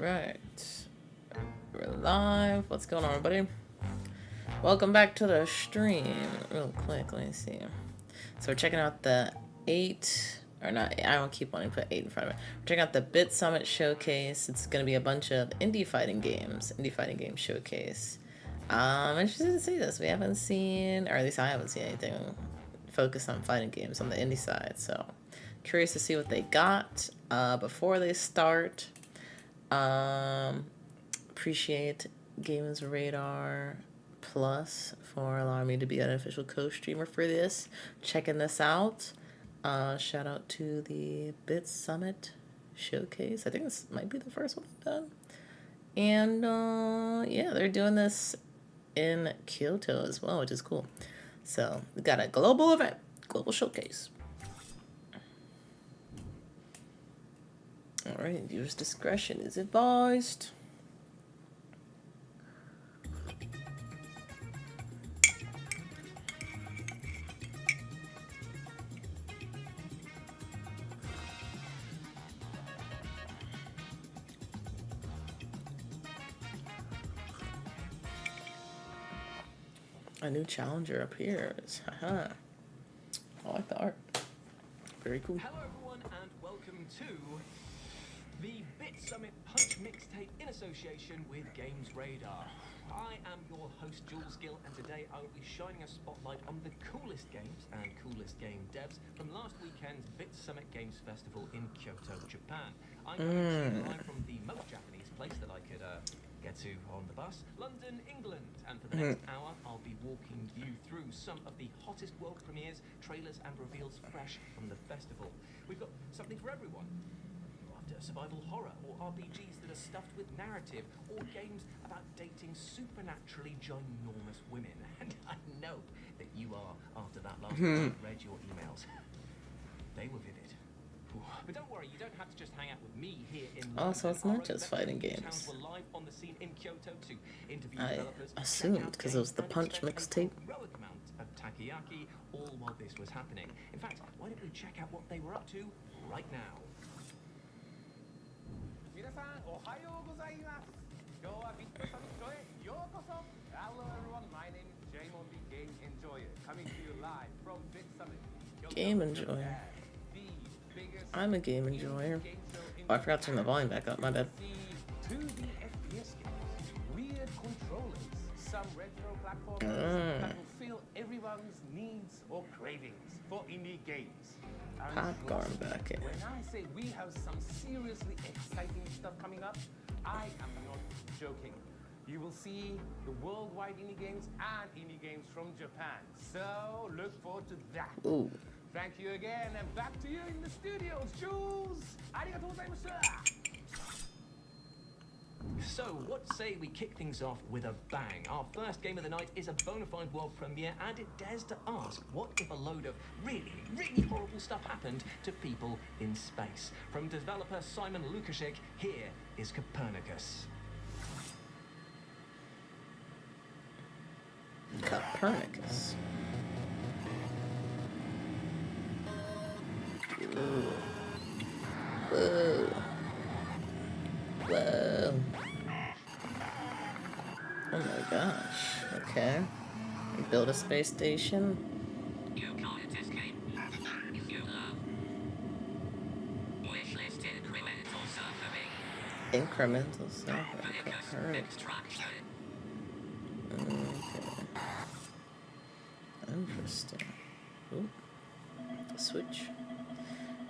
Right. We're live. What's going on, everybody? Welcome back to the stream. Real quick, let me see. So we're checking out the 8, or not, I don't keep wanting to put 8 in front of it. We're checking out the BitSummit showcase. It's going to be a bunch of indie fighting game showcase. I'm interested to see this. We haven't seen, or at least I haven't seen anything focused on fighting games on the indie side. So curious to see what they got before they start. Appreciate Games Radar Plus for allowing me to be an official co-streamer for this. Checking this out. Shout out to the BitSummit showcase. I think this might be the first one I've done. And yeah, they're doing this in Kyoto as well, which is cool. So we got a global event, global showcase. All right, viewers' discretion is advised. A new challenger appears. Haha. I like the art. Very cool. Hello everyone and welcome to the BitSummit Punch Mixtape in association with Games Radar. I am your host Jules Gill, and today I will be shining a spotlight on the coolest games and coolest game devs from last weekend's BitSummit Games Festival in Kyoto, Japan. I'm coming live from the most Japanese place that I could get to on the bus, London, England. And for the next hour, I'll be walking you through some of the hottest world premieres, trailers and reveals fresh from the festival. We've got something for everyone. After survival horror or RPGs that are stuffed with narrative, or games about dating supernaturally ginormous women. And I know that you are, after that last time I read your emails. They were vivid. But don't worry, you don't have to just hang out with me here in London. Oh, so it's not just fighting games. I assumed because it was the Punch mixtape. Of takoyaki, all while this was happening. In fact, why don't we check out what they were up to right now? Hello everyone, my name is Jamon, the Game Enjoyer, coming to you live from BitSummit. Game Enjoyer. I'm a game enjoyer. Oh, I forgot to turn the volume back up, my bad. 2D FPS games, weird controllers, some retro platforms that will fill everyone's needs or cravings for indie games. Popcorn bucket. When I say we have some seriously exciting stuff coming up, I am not joking. You will see the worldwide indie games and indie games from Japan. So look forward to that. Ooh. Thank you again, and back to you in the studios, Jules! Arigatou gozaimasu! So, what say we kick things off with a bang? Our first game of the night is a bona fide world premiere, and it dares to ask, what if a load of really, really horrible stuff happened to people in space? From developer Simon Lukashik, here is Copernicus. Copernicus. Whoa. Whoa. Whoa. Oh my gosh. Okay. You build a space station. You can't escape. If you love. Wishlist incremental suffering. Incremental suffering. Copernicus. Extraction. Okay. Interesting. Ooh. Switch.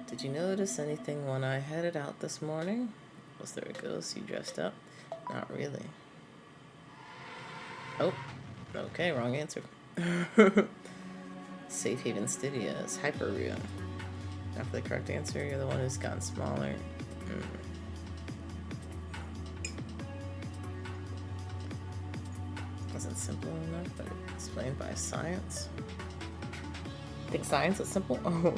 Did you notice anything when I headed out this morning? Was there a ghost you dressed up? Not really. Oh, okay, wrong answer. Safe Haven Studios, Hyper Real. Now for the correct answer, you're the one who's gotten smaller. Wasn't simple enough, but explained by science. Think science is simple? Oh.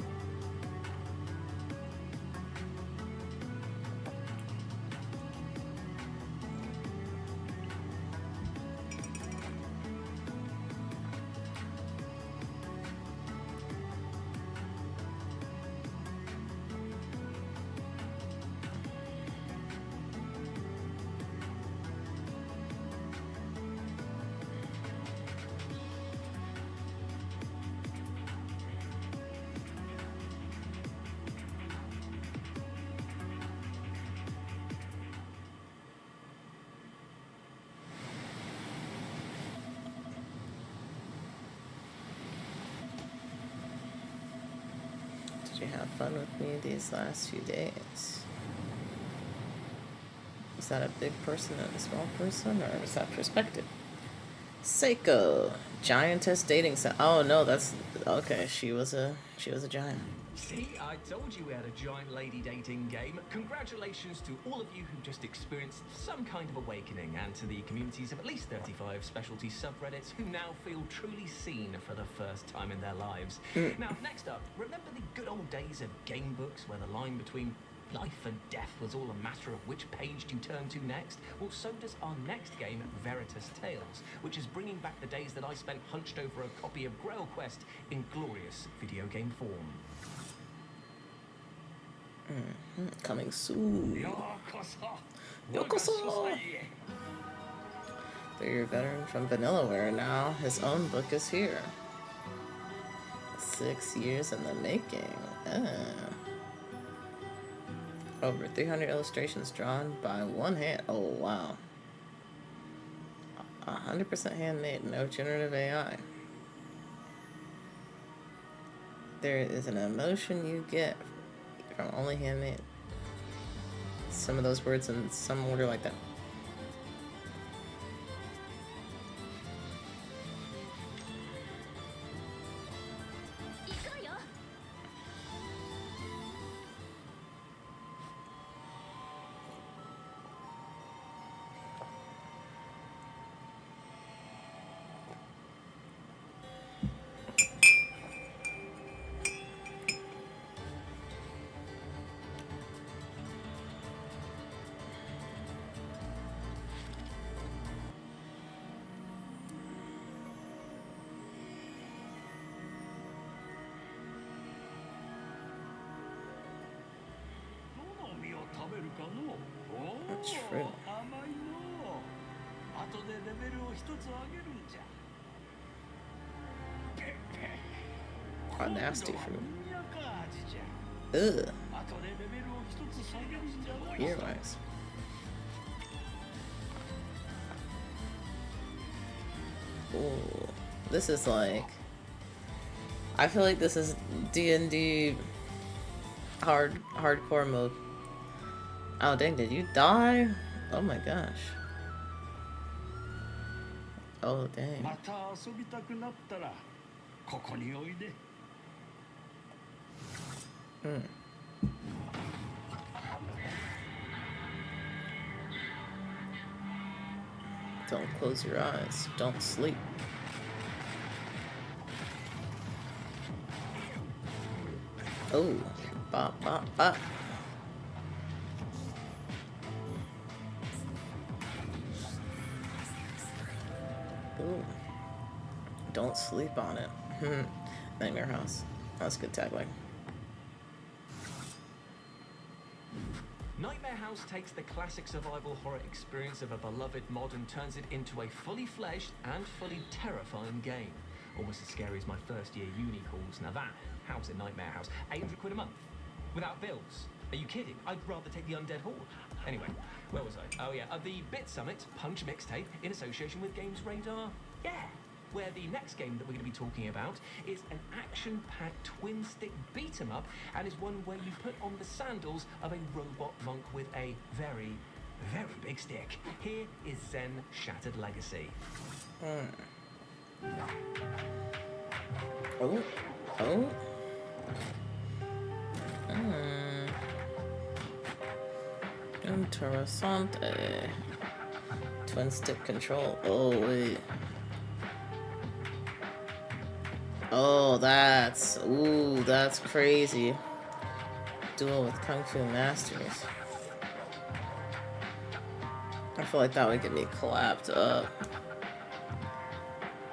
you have fun with me these last few days? Is that a big person and a small person, or is that perspective? Seiko, giantess dating set. Oh no, that's okay. She was a giant. See, I told you we had a giant lady dating game. Congratulations to all of you who just experienced some kind of awakening, and to the communities of at least 35 specialty subreddits who now feel truly seen for the first time in their lives. Now, next up, remember the good old days of game books where the line between life and death was all a matter of which page you turn to next? Well, so does our next game, Veritas Tales, which is bringing back the days that I spent hunched over a copy of Grail Quest in glorious video game form. Coming soon. Yokoso! They're your veteran from Vanillaware now. His own book is here. 6 years in the making. Over 300 illustrations drawn by one hand. Oh, wow. 100% handmade, no generative AI. There is an emotion you get from only handmade. Some of those words in some order like that. That's true. Oh, nasty fruit. Ugh. Earwax. Ooh. This is like... I feel like this is D&D hardcore mode. Oh dang, did you die? Oh my gosh. Oh dang. Don't close your eyes. Don't sleep. Oh, bop, bop, bop. Ooh. Don't sleep on it. Nightmare House. That's a good tagline. Nightmare House takes the classic survival horror experience of a beloved mod and turns it into a fully fledged and fully terrifying game. Almost as scary as my first year uni calls. Now that house in Nightmare House, 800 quid a month. Without bills. Are you kidding? I'd rather take the Undead Horde. Anyway, where was I? Oh yeah, the BitSummit Punch Mixtape in association with GamesRadar. Yeah, where the next game that we're going to be talking about is an action-packed twin-stick beat-em-up, and is one where you put on the sandals of a robot monk with a very, very big stick. Here is Zen Shattered Legacy. Oh. Interessante. Twin stick control. Oh, wait. Oh, that's crazy. Duel with Kung Fu Masters. I feel like that would get me clapped up.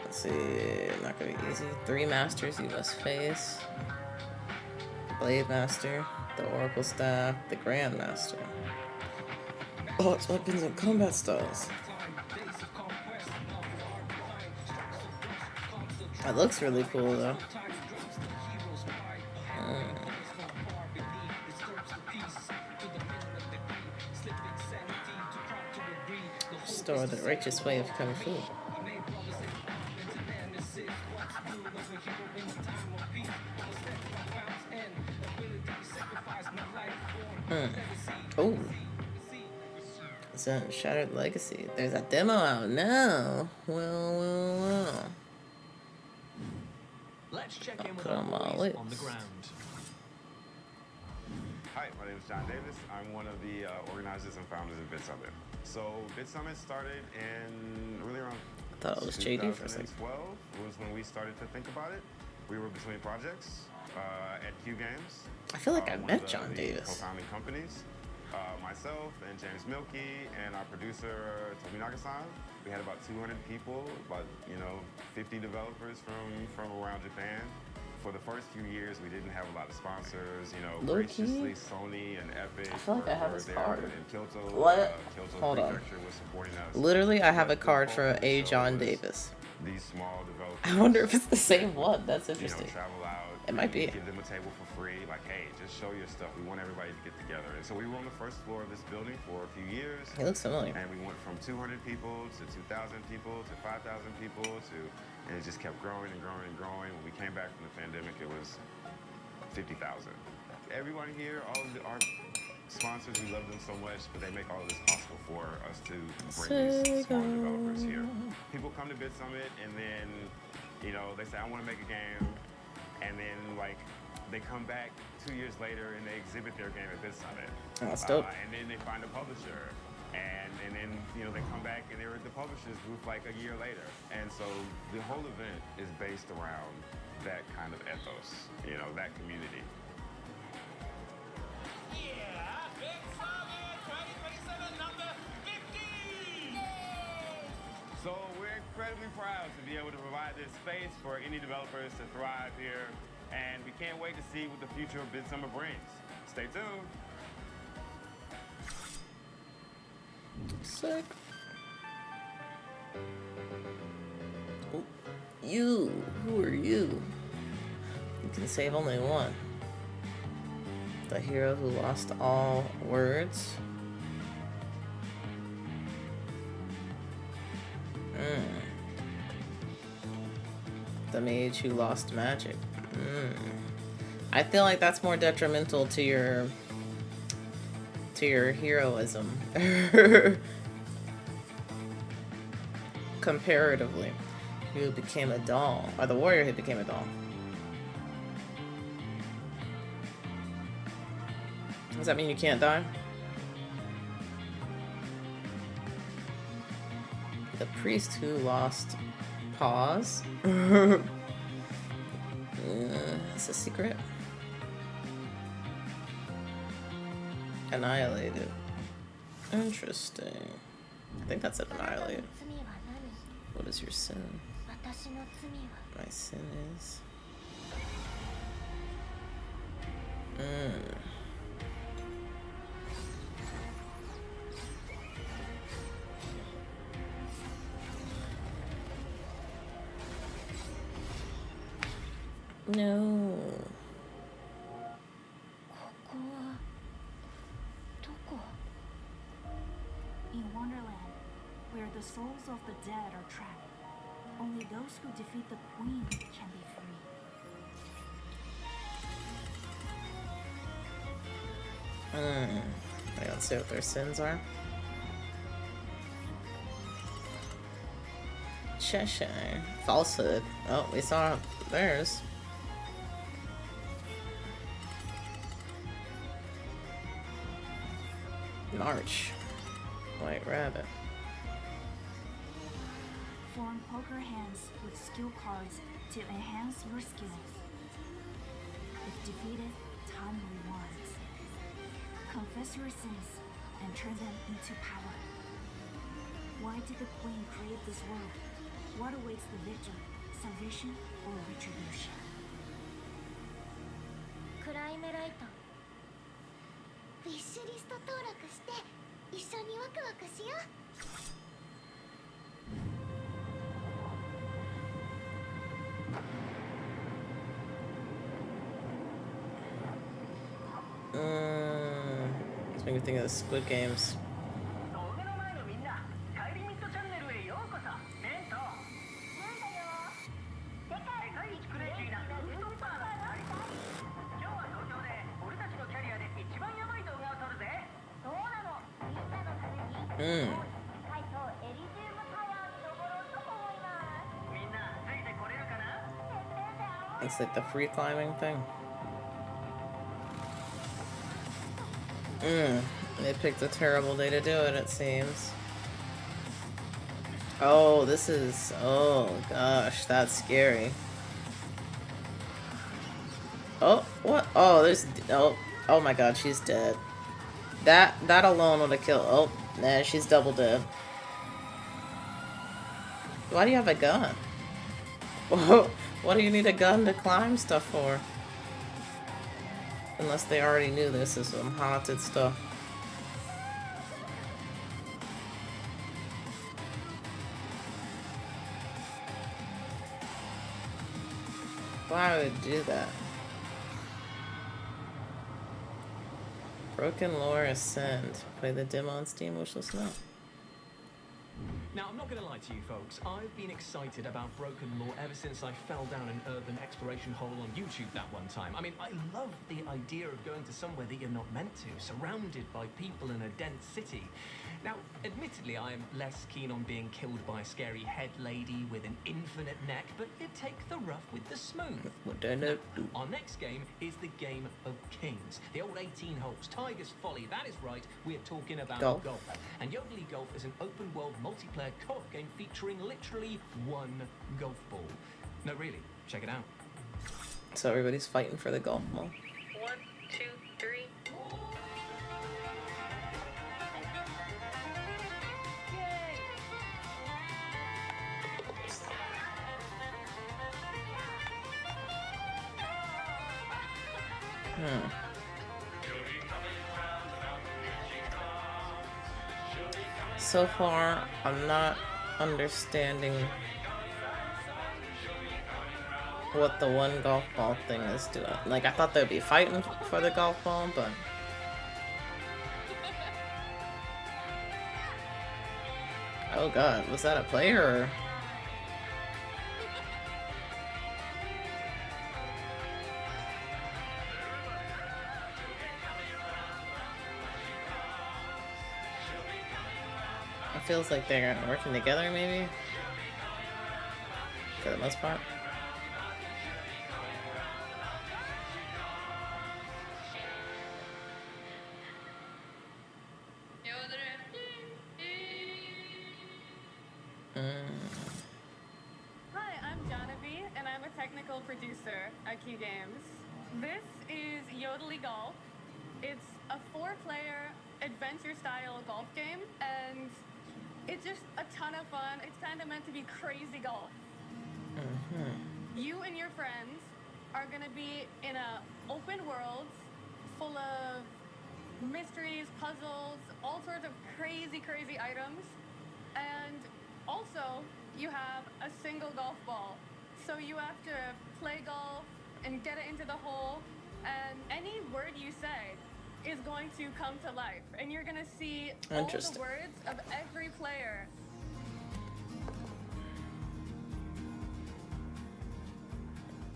Let's see, not gonna be easy. 3 masters you must face. Blade Master, the Oracle Staff, the Grand Master. Oh, it's weapons and combat styles. That looks really cool though. Restore the righteous way of Kung Fu. Oh. It's a Shattered Legacy. There's a demo out now. Well. Let's check in with put our on my boys on the list. ground. Hi, my name is John Davis. I'm one of the organizers and founders of BitSummit. So BitSummit started in really around I thought it was JD for a second. 2012 was when we started to think about it. We were between projects at Q Games. I feel like I one met of John the Davis. co-founding companies. Myself and James Milkey and our producer Tomi Nagasan. We had about 200 people, about 50 developers from around Japan. For the first few years, we didn't have a lot of sponsors. Graciously Sony and Epic. I feel like I have his there, card. And Kyoto, What? Kyoto Hold on. Prefecture was supporting us. Literally, I have a But the card for whole a show John was Davis. These small developers. I wonder if it's the same one. That's interesting. Travel out. It might be. Give them a table for free. Like, hey, just show your stuff. We want everybody to get together. And so we were on the first floor of this building for a few years. He looks familiar. And we went from 200 people to 2,000 people to 5,000 people and it just kept growing and growing and growing. When we came back from the pandemic, it was 50,000. Everyone here, all of our sponsors, we love them so much, but they make all of this possible for us to bring these small developers here. People come to BitSummit and then, they say, I want to make a game. And then, they come back 2 years later and they exhibit their game at BitSummit. Oh, that's dope. And then they find a publisher. And then, they come back and they're at the publisher's booth a year later. And so the whole event is based around that kind of ethos, that community. Yeah, BitSummit 2027 number 50! So we're incredibly proud to be able to provide this space for indie developers to thrive here. And we can't wait to see what the future of BitSummit brings. Stay tuned. Sick. Oh, you. Who are you? You can save only one. The hero who lost all words. The mage who lost magic. I feel like that's more detrimental to your heroism. Comparatively. Who became a doll. Or the warrior who became a doll. Does that mean you can't die? The priest who lost paws. It's a secret. Annihilated. Interesting. I think that's it, annihilated. What is your sin? My sin is... No. In Wonderland, where the souls of the dead are trapped, only those who defeat the queen can be free. Let's see what their sins are. Cheshire. Falsehood. Oh, we saw theirs. March. White rabbit. Form poker hands with skill cards to enhance your skills. If defeated, time rewards. Confess your sins and turn them into power. Why did the queen create this world? What awaits the victor? Salvation or retribution? クライムライトウィッシュリスト登録して一緒にワクワクしよLet's make me think of the Squid Games. Mm. It's like the free climbing thing. They picked a terrible day to do it, it seems. Oh, this is... Oh, gosh, that's scary. Oh, what? Oh, there's... Oh, oh my god, she's dead. That alone would have killed... Oh, nah, she's double dead. Why do you have a gun? What do you need a gun to climb stuff for? Unless they already knew this is some haunted stuff. Why would it do that? Broken Lore Ascend. Play the demo on Steam, wishlist now. Now, I'm not going to lie to you folks, I've been excited about Broken Lore ever since I fell down an urban exploration hole on YouTube that one time. I mean, I love the idea of going to somewhere that you're not meant to, surrounded by people in a dense city. Now, admittedly, I'm less keen on being killed by a scary head lady with an infinite neck, but you take the rough with the smooth. Now, our next game is the Game of Kings. The old 18 holes, Tiger's Folly, that is right, we're talking about golf. And Yodely Golf is an open-world multiplayer co-op game featuring literally one golf ball. No, really, check it out. So everybody's fighting for the golf ball. 1, 2, 3. So far, I'm not understanding what the one golf ball thing is doing. Like, I thought they'd be fighting for the golf ball, but... Oh god, was that a player or... It feels like they're working together, maybe? For the most part. Hi, I'm Janavi, and I'm a technical producer at Key Games. This is Yodely Golf. It's a 4-player adventure-style golf game, and it's just a ton of fun. It's kind of meant to be crazy golf. You and your friends are going to be in a open world full of mysteries, puzzles, all sorts of crazy items. And also, you have a single golf ball. So you have to play golf and get it into the hole, and any word you say is going to come to life, and you're gonna see all the words of every player.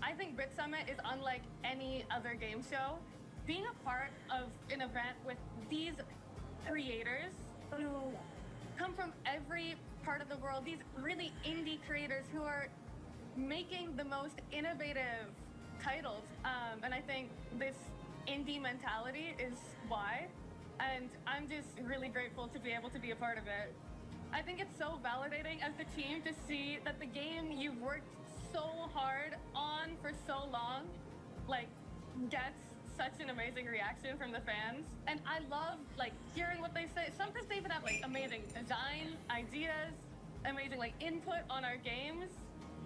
I think BitSummit is unlike any other game show. Being a part of an event with these creators who come from every part of the world, these really indie creators who are making the most innovative titles, and I think this indie mentality is why, and I'm just really grateful to be able to be a part of it. I think it's so validating as the team to see that the game you've worked so hard on for so long, like, gets such an amazing reaction from the fans. And I love, like, hearing what they say. Sometimes they even have, like, amazing design ideas, amazing, like, input on our games,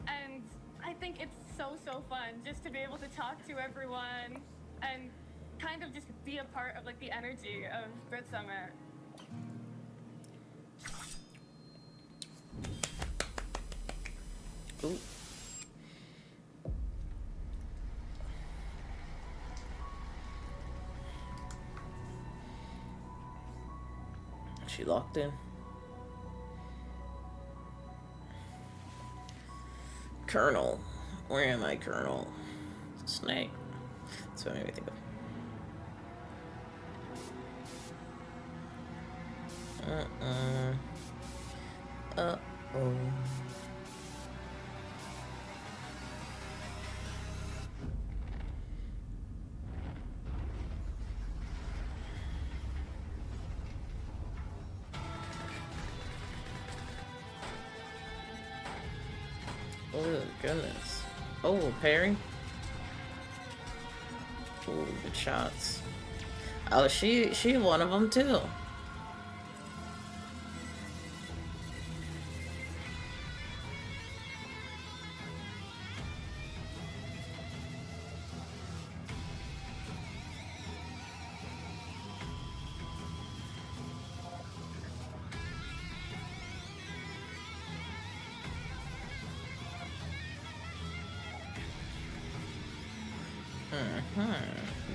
and I think it's so fun just to be able to talk to everyone and kind of just be a part of, like, the energy of BitSummit. Ooh. She locked in. Colonel. Where am I, Colonel? Snake. That's what made me think of. Good goodness. Oh, parry. Ooh, good shots. Oh, she one of them too.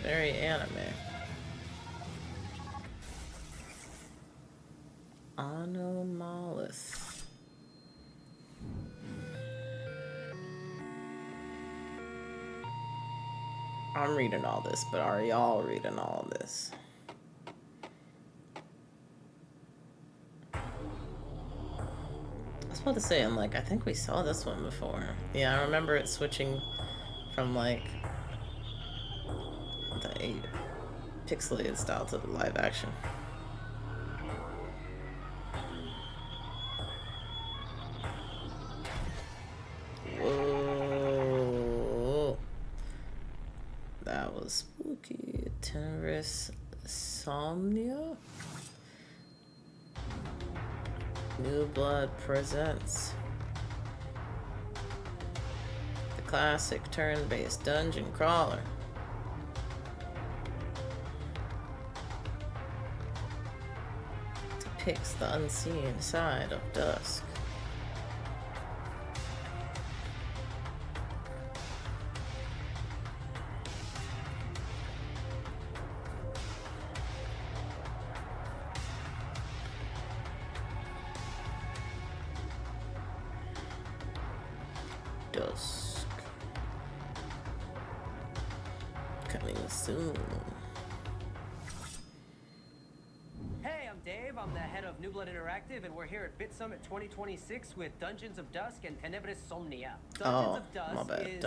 Very anime. Anomalous. I'm reading all this, but are y'all reading all of this? I was about to say, I'm like, I think we saw this one before. Yeah, I remember it switching from like the pixelated style to the live action. Whoa. That was spooky. Tenebrous Somnia? New Blood presents the classic turn-based dungeon crawler. Depicts the unseen side of Dusk. Dusk. Coming soon. Hey, I'm Dave. I'm the head of New Blood Interactive, and we're here at BitSummit 2026 with Dungeons of Dusk and Tenebrous Somnia. Dungeons of Dusk is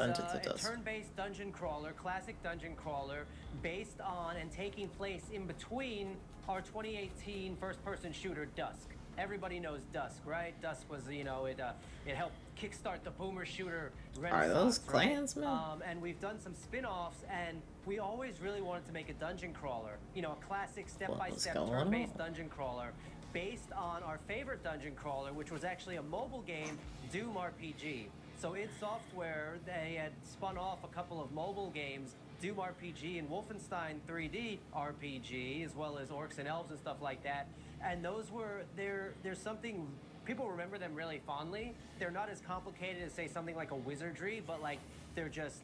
a turn-based dungeon crawler, classic dungeon crawler, based on and taking place in between our 2018 first-person shooter Dusk. Everybody knows Dusk, right? Dusk was, you know, it helped kickstart the boomer shooter renaissance. Are those right? Klansmen? And we've done some spin-offs, and we always really wanted to make a dungeon crawler. You know, a classic step-by-step turn-based dungeon crawler based on our favorite dungeon crawler, which was actually a mobile game, Doom RPG. So id Software, they had spun off a couple of mobile games, Doom RPG and Wolfenstein 3D RPG, as well as Orcs and Elves and stuff like that. And those were, there's something, people remember them really fondly. They're not as complicated as, say, something like a Wizardry, but like, they're just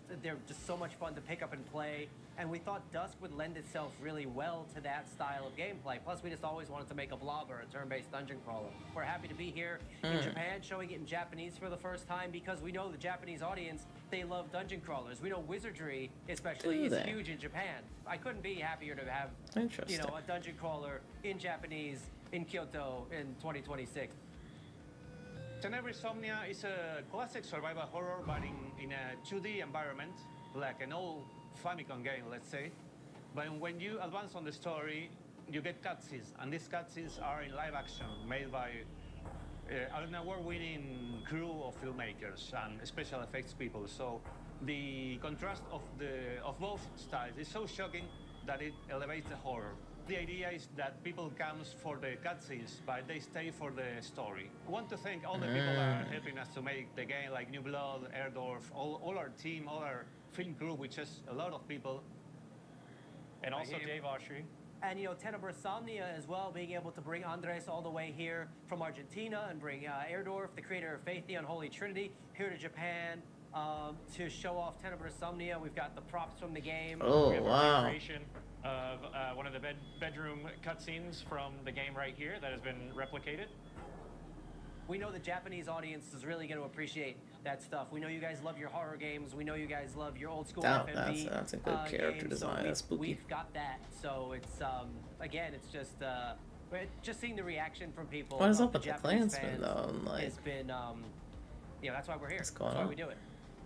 so much fun to pick up and play. And we thought Dusk would lend itself really well to that style of gameplay. Plus, we just always wanted to make a blobber, a turn-based dungeon crawler. We're happy to be here in Japan, showing it in Japanese for the first time, because we know the Japanese audience, they love dungeon crawlers. We know Wizardry, especially, is huge in Japan. I couldn't be happier to have, you know, a dungeon crawler in Japanese in Kyoto in 2026. Tenebrous Somnia is a classic survival horror, but in a 2D environment, like an old Famicom game, let's say. But when you advance on the story, you get cutscenes, and these cutscenes are in live action, made by an award-winning crew of filmmakers and special effects people. So the contrast of both styles is so shocking that it elevates the horror. The idea is that people come for the cutscenes, but they stay for the story. I want to thank all the people that are helping us to make the game, like New Blood, Erdorf, all our team, all our film crew, which is a lot of people. And also Dave Autry. And, you know, Tenebrous Somnia as well, being able to bring Andres all the way here from Argentina and bring Erdorf, the creator of Faith the Unholy Trinity, here to Japan to show off Tenebrous Somnia. We've got the props from the game. Oh, we have wow. a recreation of one of the bedroom cutscenes from the game right here that has been replicated. We know the Japanese audience is really going to appreciate that stuff. We know you guys love your horror games. We know you guys love your old school FMV that's a good character design. So that's spooky. We've got that. So it's again, it's just seeing the reaction from people. What is up with the Japanese Klansmen fans though? Like, it's been you know, that's why we're here. What's going that's on? why we do it.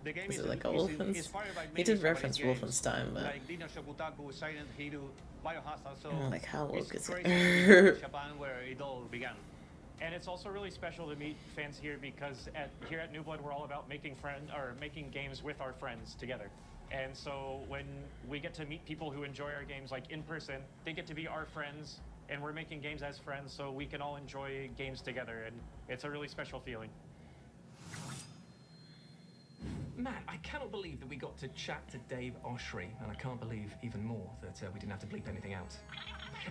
The game is it like a Wolfenstein? He did reference Wolfenstein, but like Dino Shokutaku, Silent Hill, Biohazard. So like how woke is crazy it? Japan, where it all began. And it's also really special to meet fans here because here at New Blood, we're all about making games with our friends together. And so when we get to meet people who enjoy our games like in person, they get to be our friends, and we're making games as friends so we can all enjoy games together, and it's a really special feeling. Man, I cannot believe that we got to chat to Dave Oshry, and I can't believe even more that we didn't have to bleep anything out.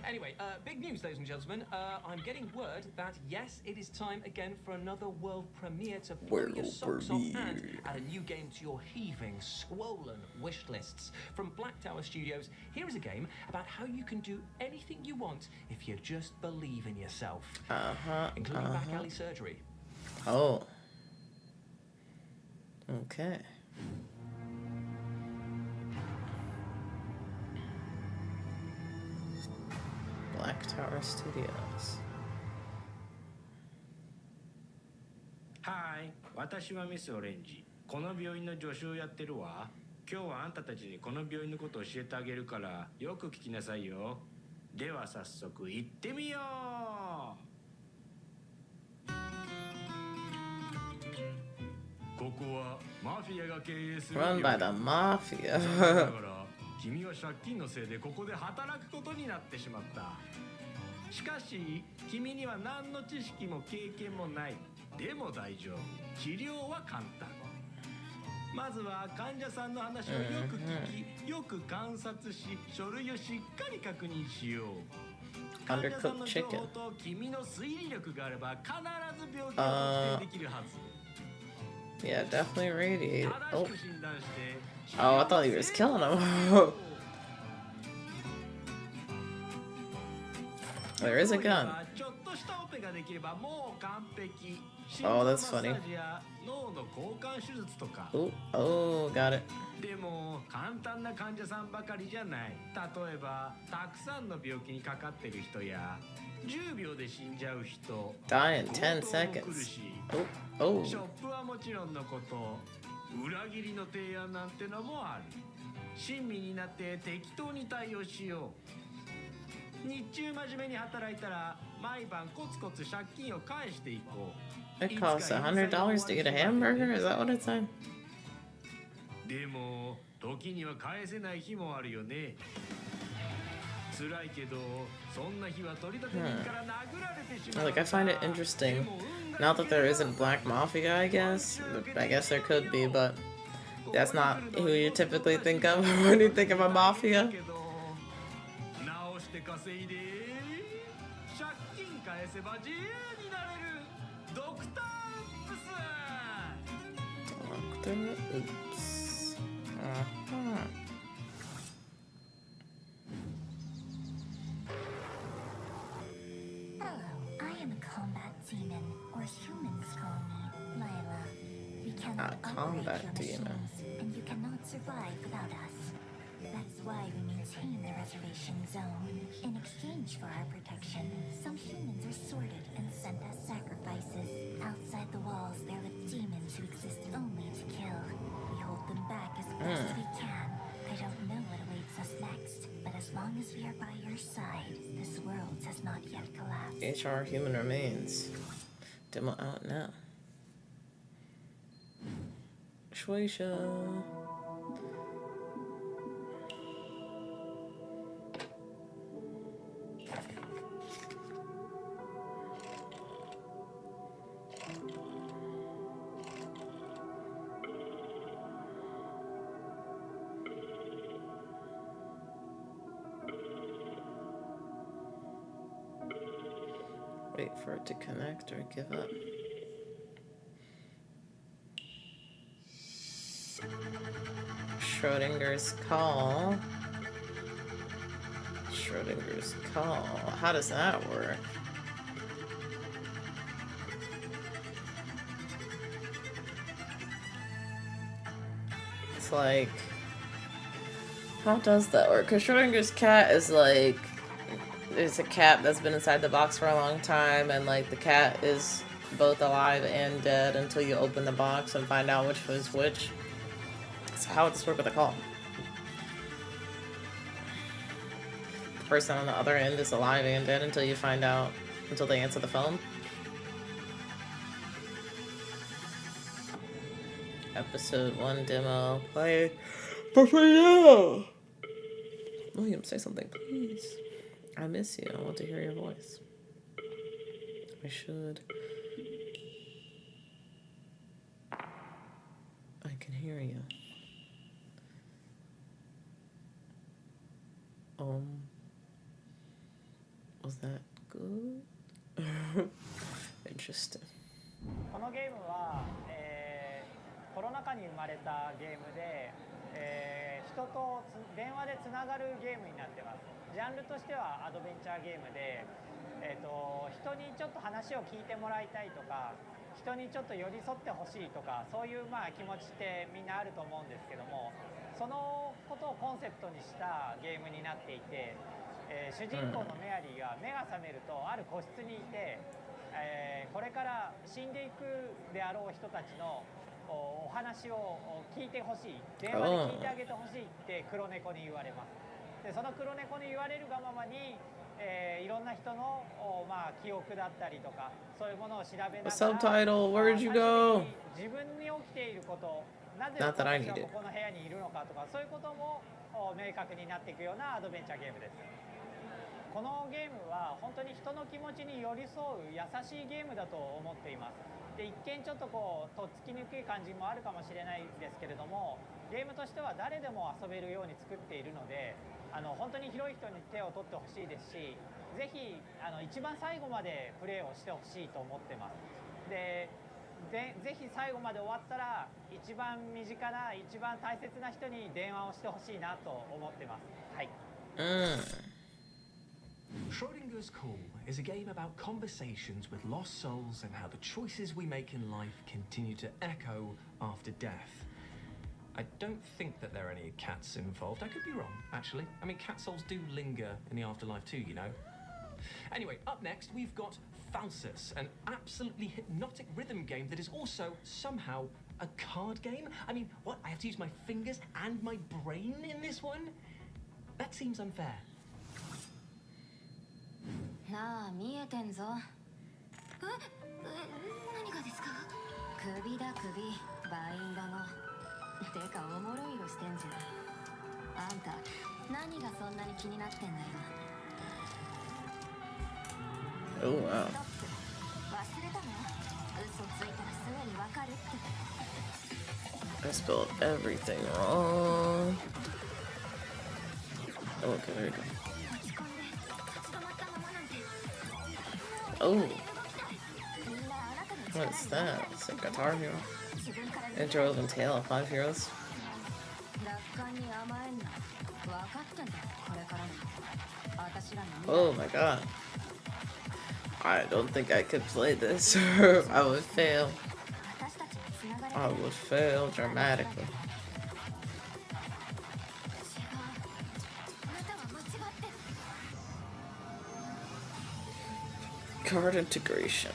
Anyway, big news, ladies and gentlemen. I'm getting word that, yes, it is time again for another world premiere to blow your socks off and add a new game to your heaving, swollen wish lists. From Black Tower Studios, here is a game about how you can do anything you want if you just believe in yourself. Including back alley surgery. Oh. Okay. Black Tower Studios. Hi, 私はミスオレンジ。この病院の助手をやってるわ。今日はあんたたちにこの病院のことを教えてあげるからよく聞きなさいよ。では早速行ってみよう。ここはマフィアが経営する。Run by the mafia. だから君は借金のせいでここで働くことになってしまった。しかし君には何の知識も経験もない。でも大丈夫。治療は簡単。まずは患者さんの話をよく聞き、よく観察し、書類をしっかり確認しよう。患者さんの情報と君の推理力があれば必ず病気を特定できるはず。Yeah, definitely radiate. Oh. Oh, I thought he was killing him. There is a gun. Oh, that's funny. Oh, oh, got it. でも簡単な患者さんばかりじゃない。例えばたくさんの病気にかかってる人や10秒で死んじゃう人。Die in 10 seconds. Oh, oh. ショップはもちろんのこと、裏切りの提案なんてのもある。親身になって適当に対応しよう。日中真面目に働いたら毎晩コツコツ借金を返していこう。It costs $100 to get a hamburger? Is that what it said? でも時には返せない日もあるよね。辛いけどそんな日は取り立て人から殴られてしまう。Like, I find it interesting. Not that there isn't black mafia, I guess. I guess there could be, but that's not who you typically think of when you think of a mafia. 直して稼いで借金返せば自由になれる。ドクターウップス。Dr. Oops. Hello, I am a combat demon, or humans call me Layla. We cannot operate your machines, and you cannot survive without us. That is why we maintain the reservation zone. In exchange for our protection, some humans are sorted and sent as sacrifices. Outside the walls, there live demons who exist only to kill. We hold them back as best we can. I don't know what awaits us next, but as long as we are by your side, this world has not yet collapsed. HR Human Remains. Demo out now. Shueisha. Wait for it to connect or give up. Schrodinger's call. Schrodinger's call. How does that work? It's like, how does that work? Because Schrodinger's cat is like, there's a cat that's been inside the box for a long time, and like the cat is both alive and dead until you open the box and find out which was which. So how would this work with a call? The person on the other end is alive and dead until you find out, until they answer the phone. episode 1 demo. Play for free now. William, say something, please. I miss you. I want to hear your voice. I should. I can hear you. Was that good? Interesting. このゲームは、コロナ禍に生まれたゲームで、人と電話でつながるゲームになってます。ジャンルとしてはアドベンチャーゲームで、人にちょっと話を聞いてもらいたいとか、人にちょっと寄り添ってほしいとか、そういう気持ちってみんなあると思うんですけども、そのことをコンセプトにしたゲームになっていて、主人公のメアリーが目が覚めるとある個室にいて、これから死んでいくであろう人たちのお話を聞いてほしい、電話で聞いてあげてほしいって黒猫に言われます。でその黒猫に言われるがままに、いろんな人の記憶だったりとかそういうものを調べながら Subtitle, where'd you go? 自分に起きていること、なぜ Not that I 私は need it. ここの部屋にいるのかとかそういうことも明確になっていくようなアドベンチャーゲームです。このゲームは本当に人の気持ちに寄り添う優しいゲームだと思っています。で一見ちょっととっつきにくい感じもあるかもしれないですけれども、ゲームとしては誰でも遊べるように作っているので、本当に広い人に手を取ってほしいですし、ぜひ一番最後までプレーをしてほしいと思ってます。でぜひ最後まで終わったら一番身近な一番大切な人に電話をしてほしいなと思ってます。はい。Schrodinger's Call is a game about conversations with lost souls and how the choices we make in life continue to echo after death. I don't think that there are any cats involved. I could be wrong, actually. I mean, cat souls do linger in the afterlife too, you know. Anyway, up next we've got Falsus, an absolutely hypnotic rhythm game that is also somehow a card game. I mean, what? I have to use my fingers and my brain in this one? That seems unfair. なあ見えてんぞ。何がですか？首だ首、バインドの。てかおもろい色してんじゃん。あんた何がそんなに気になってんだよ。Oh wow. 忘れたの？嘘ついたらすぐにわかるって。I spelled everything wrong. Okay, there you go. Oh. What's that? It's a Guitar Hero. Intro and Tale of 5 Heroes. Oh my god. I don't think I could play this. I would fail. I would fail dramatically. Card integration.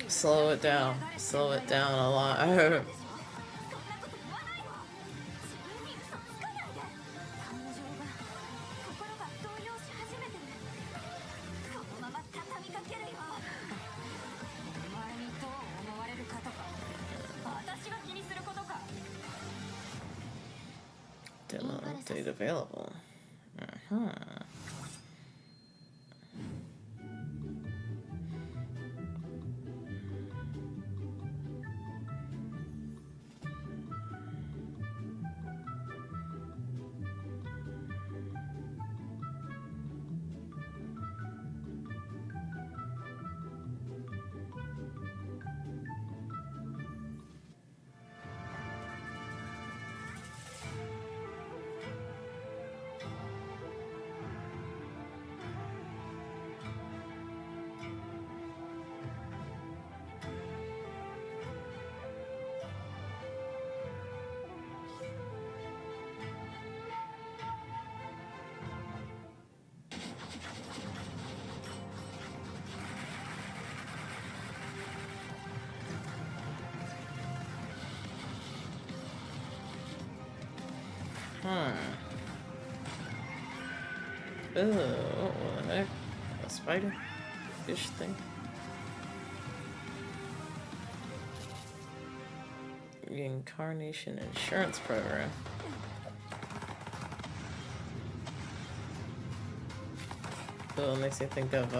Slow it down. Slow it down a lot. Demo update available. Ooh, what the heck? A spider? Fish thing? Reincarnation Insurance Program. So it makes me think of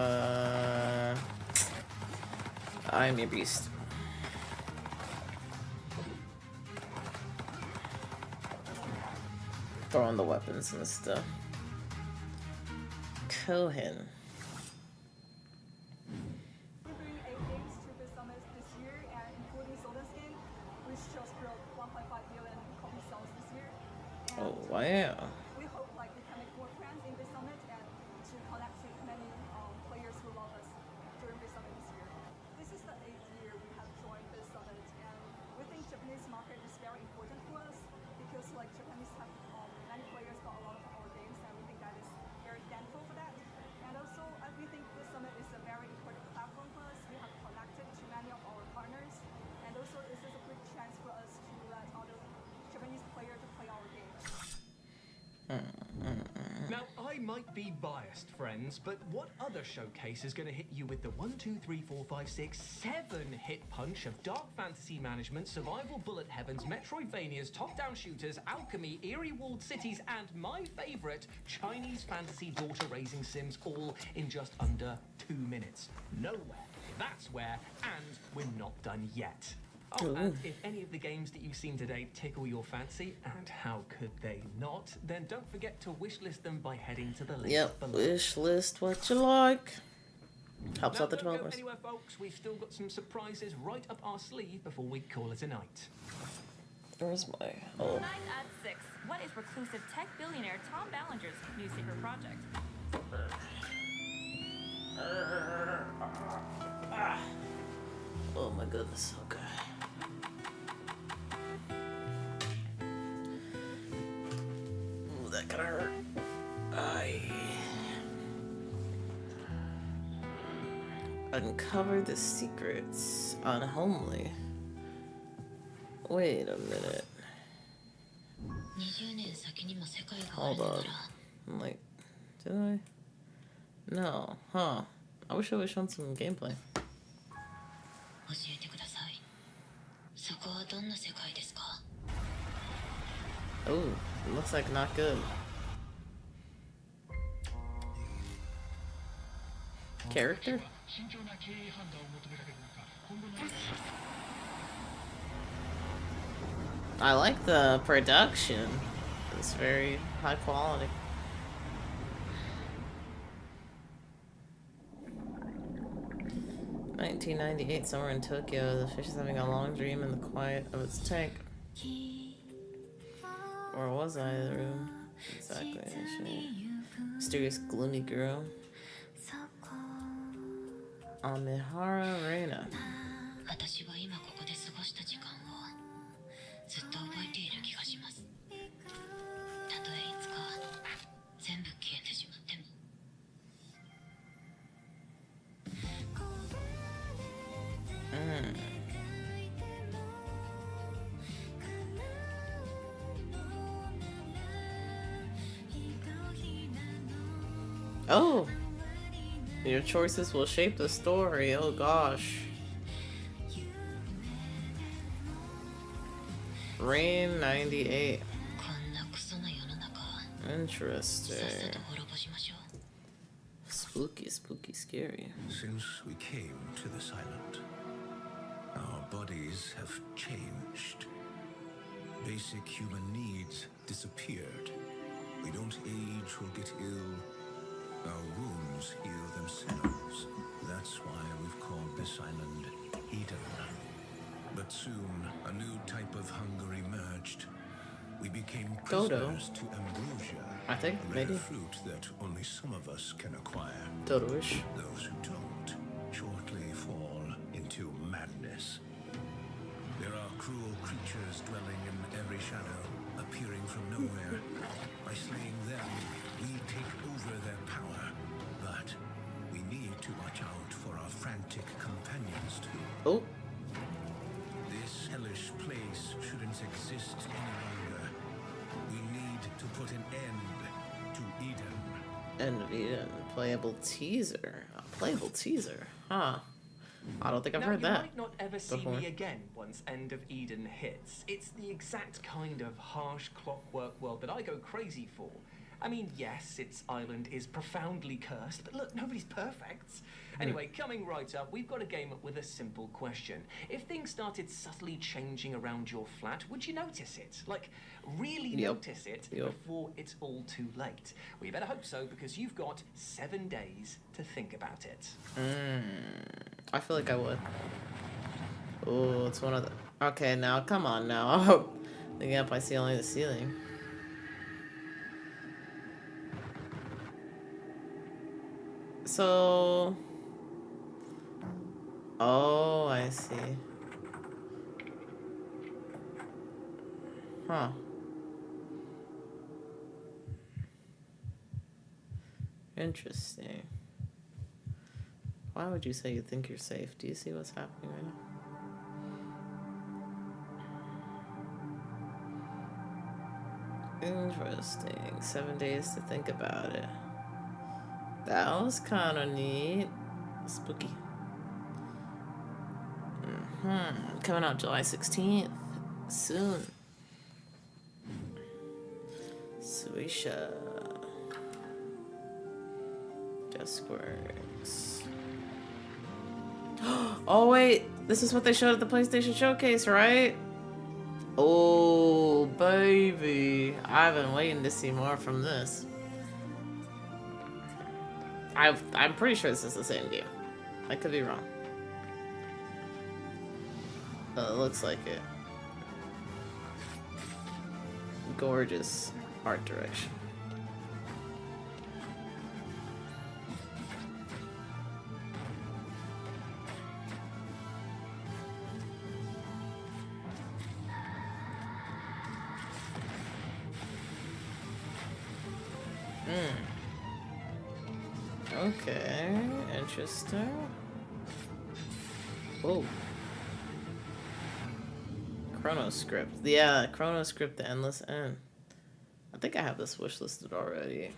I Am Your Beast. Throwing the weapons and stuff. Cohen. We're bringing 8 games to BitSummit this year, and including Soda's game, which just broke 1.5 million copy sales this year. And Oh wow. we hope like we can make more friends in BitSummit and to connect with many players who love us during BitSummit this year. This is the 8th year we have joined BitSummit, and we think Japanese market is very important to us because like Japanese have many players got a lot of our games, and we think that is very thankful for that. And also, we think BitSummit is a very important platform for us. We have connected to many of our partners, and also this is a great chance for us to let other Japanese players to play our games. Now, I might be biased, friends, but what other showcase is going to hit you with the 1, 2, 3, 4, 5, 6, 7 hit punch of dark fantasy management, survival bullet heavens, Metroidvanias, top-down shooters, alchemy, eerie walled cities, and my favorite, Chinese fantasy daughter-raising sims, all in just under 2 minutes? Nowhere. That's where, and we're not done yet. Oh, and if any of the games that you've seen today tickle your fancy, and how could they not, then don't forget to wishlist them by heading to the link below. Wishlist what you like. Helps Now, out the don't go developers. anywhere, folks. We've still got some surprises right up our sleeve before we call it a night. Where's my... Oh. Tonight at 6, what is reclusive tech billionaire Tom Ballinger's new secret project? Oh my goodness, okay. Ooh, that kinda hurt. Uncover the secrets. Unhomely. Wait a minute. Hold on. I'm like, did I? No. Huh. I wish I would have shown some gameplay. Oh, it looks like not good. Character? I like the production. It's very high quality. "1998, somewhere in Tokyo, the fish is having a long dream in the quiet of its tank." Or was I in the room? Exactly. Mysterious, gloomy girl. Amihara Reina. Oh! Your choices will shape the story. Oh gosh. Rain 98. Interesting. Spooky, spooky, scary. Since we came to this island, our bodies have changed. Basic human needs disappeared. We don't age or get ill. Our wounds heal themselves. That's why we've called this island Eden. But soon, a new type of hunger emerged. We became prisoners to ambrosia, I think, a maybe. rare fruit that only some of us can acquire. Dodo-ish. Those who don't shortly fall into madness. There are cruel creatures dwelling in every shadow, appearing from nowhere. By slaying them, we take over their power. But we need to watch out for our frantic companions too. Oh. This hellish place shouldn't exist any longer. We need to put an end to Eden. End of Eden. Playable teaser. A playable teaser. Huh. I don't think I've now, heard you that might not ever see before. me again once End of Eden hits. It's the exact kind of harsh clockwork world that I go crazy for. I mean, yes, its island is profoundly cursed, but look, nobody's perfect. Anyway, coming right up, we've got a game with a simple question. If things started subtly changing around your flat, would you notice it? Like, really notice it before it's all too late? Well, you better hope so, because you've got 7 days to think about it. I feel like I would. Oh, it's one of the... Okay, now, come on now. Looking up, I see only the ceiling. So... Oh, I see. Huh. Interesting. Why would you say you think you're safe? Do you see what's happening right now? Interesting. 7 days to think about it. That was kind of neat. Spooky. Coming out July 16th. Soon. Suisha. Deskworks. Oh wait, this is what they showed at the PlayStation Showcase, right? Oh baby, I've been waiting to see more from this. I'm pretty sure this is the same game. I could be wrong. But it looks like it. Gorgeous art direction. Okay, interesting. Whoa. Chronoscript. Yeah, Chronoscript, The Endless End. I think I have this wish listed already.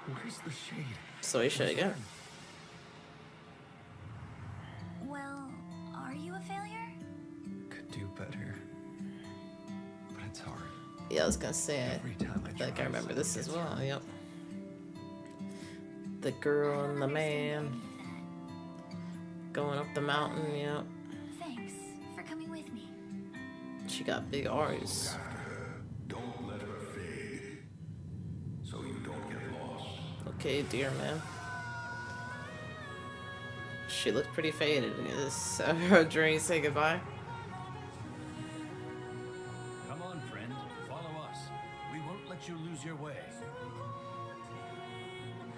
Where's the shade? Suisha again. Well, are you a failure? Could do better. But it's hard. Yeah, I was gonna say it. I feel like I remember this as well. Yep. The girl and the man going up the mountain. Yep. Thanks for coming with me. She got big R's. Don't let her fade, so you don't get lost. Okay, dear man. She looked pretty faded. Is during say goodbye? Come on, friend. Follow us. We won't let you lose your way.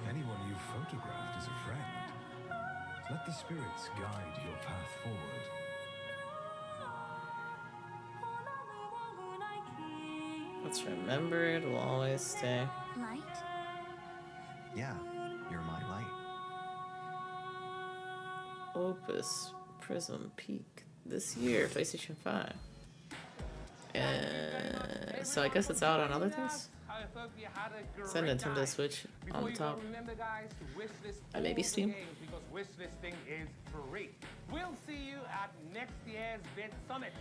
Anyone you photographed is a friend. Let the spirits guide your path forward. What's remembered will always stay. Light? Yeah, you're my light. Opus Prism Peak this year, PlayStation 5. So I guess it's out on other things. It's a Nintendo Switch on the top. And maybe Steam. Because wish listing is free. We'll see you at next year's BitSummit.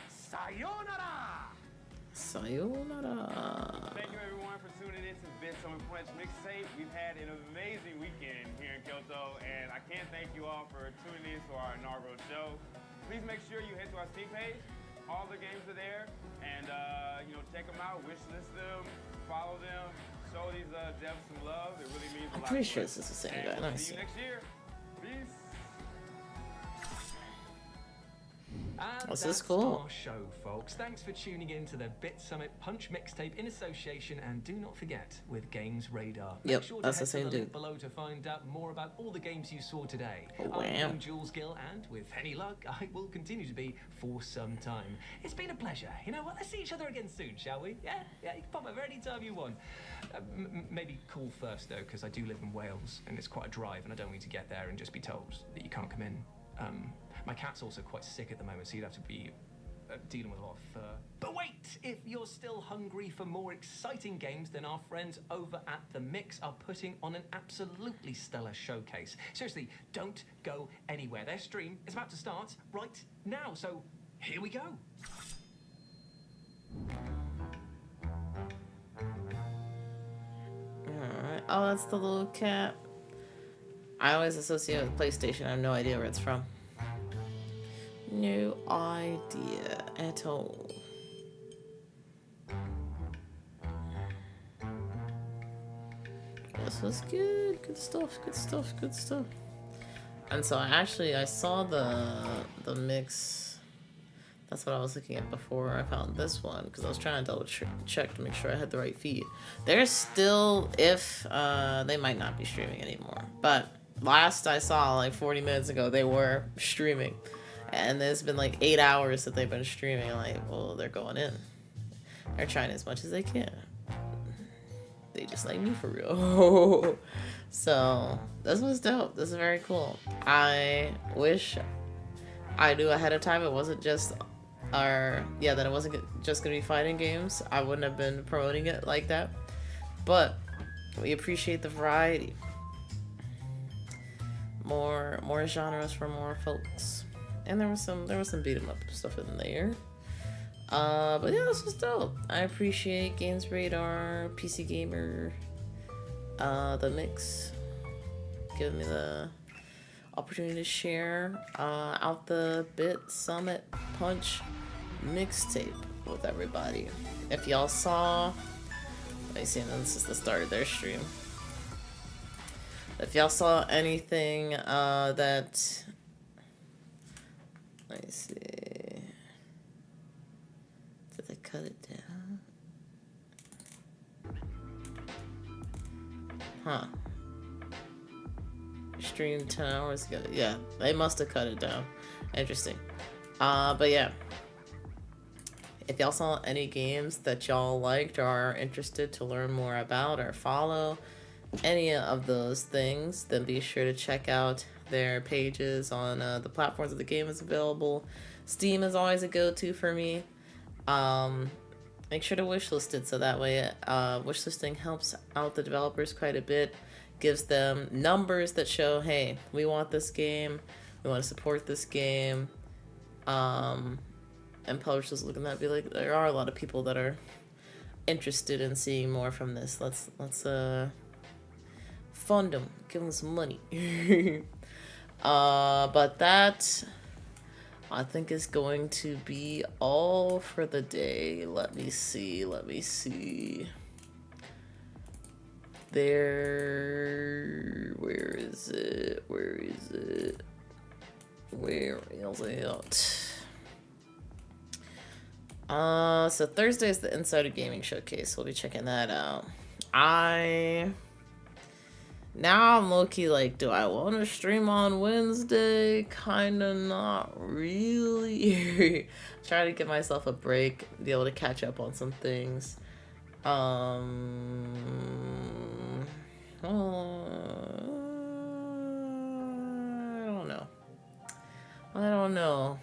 Sayonara! Sayonara. Thank you everyone for tuning in to BitSummit Punch Mixtape. We've had an amazing weekend here in Kyoto, and I can't thank you all for tuning in to our inaugural show. Please make sure you head to our Steam page. All the games are there, and check them out, wish list them, follow them, show these devs some love. It really means a lot. I'm pretty sure this is the same guy. We'll Nice. see you next year. Peace. And This is that's cool. our show, folks. Thanks for tuning in to the BitSummit Punch Mixtape in association, and do not forget with Games Radar. Yep, Make sure that's to the head same to the link dude. below to find out more about all the games you saw today. Oh, wow. I'm Jules Gill, and with any luck, I will continue to be for some time. It's been a pleasure. You know what? Let's see each other again soon, shall we? Yeah, you can pop over any time you want. Maybe call first though, because I do live in Wales, and it's quite a drive, and I don't want you to get there and just be told that you can't come in. My cat's also quite sick at the moment, so you'd have to be dealing with a lot of fur. But wait, if you're still hungry for more exciting games, then our friends over at The Mix are putting on an absolutely stellar showcase. Seriously, don't go anywhere. Their stream is about to start right now, so here we go. Alright. Oh, that's the little cat. I always associate it with PlayStation. I have no idea where it's from. No idea at all. This was good. Good stuff. Good stuff. Good stuff. And so I saw the mix. That's what I was looking at before I found this one, because I was trying to double check to make sure I had the right feed. They're still, they might not be streaming anymore, but last I saw, like 40 minutes ago, they were streaming. And there's been like 8 hours that they've been streaming. Like, well, they're going in. They're trying as much as they can. They just like me for real. So this was dope. This is very cool. I wish I knew ahead of time it wasn't just that it wasn't just gonna be fighting games. I wouldn't have been promoting it like that. But we appreciate the variety. More genres for more folks. And there was some beat 'em up stuff in there. But yeah, this was dope. I appreciate Games Radar, PC Gamer, The Mix, giving me the opportunity to share out the BitSummit Punch mixtape with everybody. If y'all saw, let me see, this is the start of their stream. If y'all saw anything that, let me see. Did they cut it down? Huh. Streamed 10 hours ago. Yeah, they must have cut it down. Interesting. But yeah. If y'all saw any games that y'all liked or are interested to learn more about or follow any of those things, then be sure to check out their pages on the platforms that the game is available. Steam is always a go-to for me. Make sure to wishlist it, so that way wishlisting helps out the developers quite a bit, gives them numbers that show, hey, we want this game, we want to support this game, and publishers look at that and be like, there are a lot of people that are interested in seeing more from this. Let's fund them, give them some money. But that, I think, is going to be all for the day. Let me see. There, where is it? So Thursday is the Insider Gaming Showcase. We'll be checking that out. Now I'm low-key like, do I want to stream on Wednesday? Kinda not really. Try to give myself a break, be able to catch up on some things. I don't know.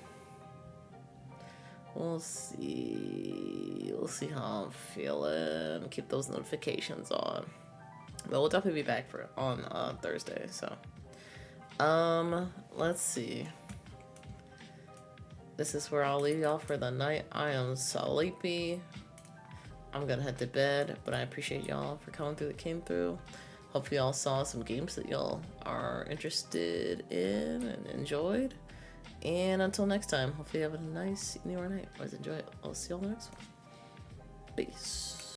We'll see how I'm feeling. Keep those notifications on. But we'll definitely be back on Thursday, so. Let's see. This is where I'll leave y'all for the night. I am sleepy. I'm gonna head to bed, but I appreciate y'all for coming through that came through. Hopefully y'all saw some games that y'all are interested in and enjoyed. And until next time, hopefully you have a nice evening or night. Always enjoy it. I'll see y'all in the next one. Peace.